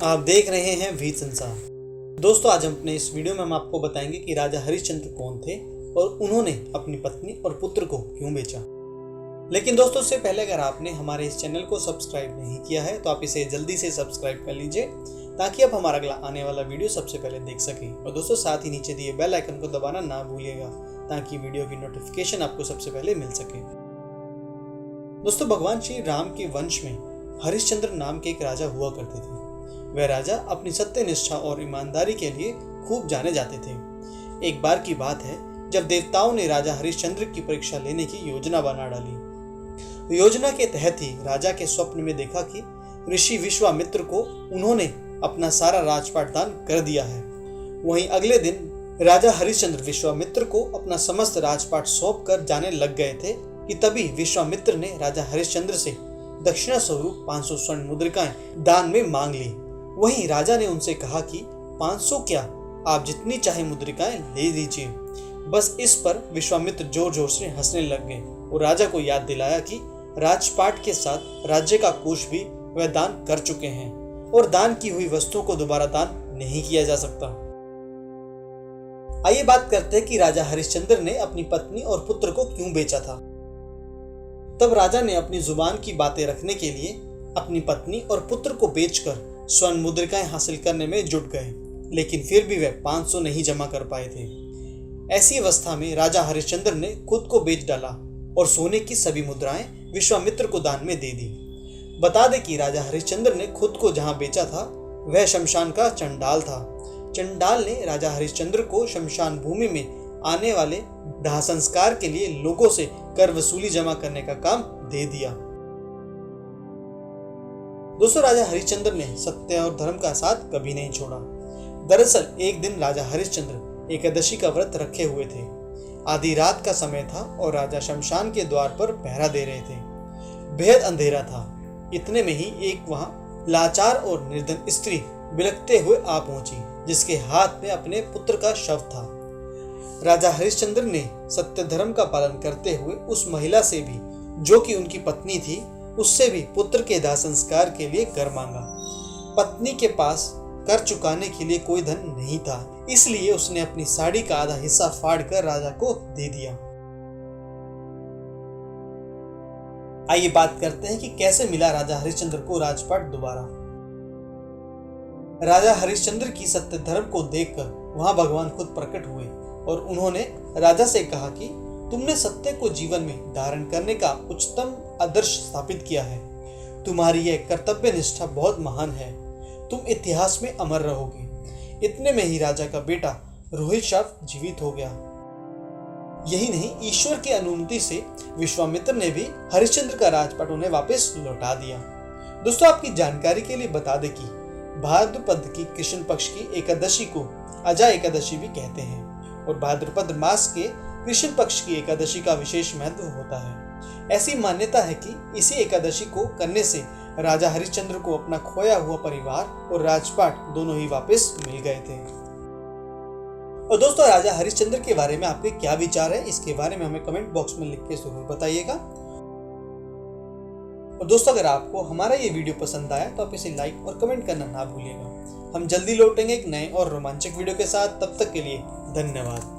आप देख रहे हैं वीर संसार। दोस्तों, आज हम अपने इस वीडियो में हम आपको बताएंगे कि राजा हरिश्चंद्र कौन थे और उन्होंने अपनी पत्नी और पुत्र को क्यों बेचा। लेकिन दोस्तों, उससे पहले अगर आपने हमारे इस चैनल को सब्सक्राइब नहीं किया है तो आप इसे जल्दी से सब्सक्राइब कर लीजिए ताकि आप हमारा अगला आने वाला वीडियो सबसे पहले देख सकें। और दोस्तों, साथ ही नीचे दिए बेल आइकन को दबाना ना भूलिएगा ताकि वीडियो की नोटिफिकेशन आपको सबसे पहले मिल सके। दोस्तों, भगवान श्री राम के वंश में हरिश्चंद्र नाम के एक राजा हुआ करते थे। वह राजा अपनी सत्यनिष्ठा और ईमानदारी के लिए खूब जाने जाते थे। एक बार की बात है जब देवताओं ने राजा हरिश्चंद्र की परीक्षा लेने की योजना बना डाली। योजना के तहत ही राजा के स्वप्न में देखा कि ऋषि विश्वामित्र को उन्होंने अपना सारा राजपाट दान कर दिया है। वहीं अगले दिन राजा हरिश्चंद्र विश्वामित्र को अपना समस्त राजपाट सौंप कर जाने लग गए थे कि तभी विश्वामित्र ने राजा हरिश्चंद्र से दक्षिणा स्वरूप 500 स्वर्ण मुद्रिकाएं दान में मांग ली। वहीं राजा ने उनसे कहा कि 500 क्या, आप जितनी चाहे मुद्रिकाएं ले लीजिए। बस इस पर विश्वामित्र जोर जोर से हंसने लग गए और राजा को याद दिलाया कि राजपाट के साथ राज्य का कोष भी वह दान कर चुके हैं और दान की हुई वस्तुओं को दोबारा दान नहीं किया जा सकता। आइए बात करते हैं कि राजा हरिश्चंद्र ने अपनी पत्नी और पुत्र को क्यों बेचा था। तब राजा ने अपनी जुबान की बातें रखने के लिए अपनी पत्नी और पुत्र को बेचकर स्वर्ण मुद्रिकाएं हासिल करने में जुट गए, लेकिन फिर भी वह 500 नहीं जमा कर पाए थे। ऐसी अवस्था में राजा हरिश्चंद्र ने खुद को बेच डाला और सोने की सभी मुद्राएं विश्वामित्र को दान में दे दी। बता दें कि राजा हरिश्चंद्र ने खुद को जहां बेचा था वह शमशान का चंडाल था। चंडाल ने राजा हरिश्चंद्र को शमशान भूमि में आने वाले दाह संस्कार के लिए लोगों से कर वसूली जमा करने का काम दे दिया। दोस्तों, राजा हरिश्चंद्र ने सत्य और धर्म का साथ कभी नहीं छोड़ा। दरअसल एक दिन राजा हरिश्चंद्र एकादशी का व्रत रखे हुए थे। आधी रात का समय था और राजा शमशान के द्वार पर पहरा दे रहे थे। बेहद अंधेरा था। इतने में ही एक वहां लाचार और निर्धन स्त्री बिलखते हुए आ पहुंची, जिसके हाथ में अपने पुत्र का शव था। राजा हरिश्चंद्र ने सत्य धर्म का पालन करते हुए उस महिला से भी, जो कि उनकी पत्नी थी, उससे भी पुत्र के दाह संस्कार के लिए कर मांगा। पत्नी के पास कर चुकाने के लिए कोई धन नहीं था, इसलिए उसने अपनी साड़ी का आधा हिस्सा फाड़कर राजा को दे दिया। आइए बात करते हैं कि कैसे मिला राजा हरिश्चंद्र को राजपाट दोबारा। राजा हरिश्चंद्र की सत्य धर्म को देखकर वहां भगवान खुद प्रकट हुए और उन्होंने राजा से कहा कि तुमने सत्य को जीवन में धारण करने का उच्चतम आदर्श स्थापित किया है। तुम्हारी यह कर्तव्य निष्ठा बहुत महान है। तुम इतिहास में अमर रहोगे। इतने में ही राजा का बेटा रोहित शाप जीवित हो गया। यही नहीं, ईश्वर की अनुमति से विश्वामित्र ने भी हरिश्चंद्र का राजपाट उन्हें वापस लौटा दिया। दोस्तों, आपकी जानकारी के लिए बता दें कि भाद्रपद की कृष्ण पक्ष की एकादशी को अजा एकादशी भी कहते हैं और भाद्रपद मास के कृष्ण पक्ष की एकादशी का विशेष महत्व होता है। ऐसी मान्यता है कि इसी एकादशी को करने से राजा हरिश्चंद्र को अपना खोया हुआ परिवार और राजपाट दोनों ही वापस मिल गए थे। और दोस्तों, राजा हरिश्चंद्र के बारे में आपके क्या विचार है, इसके बारे में हमें कमेंट बॉक्स में लिख के जरूर बताइएगा। और दोस्तों, अगर आपको हमारा ये वीडियो पसंद आया तो आप इसे लाइक और कमेंट करना ना भूलिएगा। हम जल्दी लौटेंगे एक नए और रोमांचक वीडियो के साथ। तब तक के लिए धन्यवाद।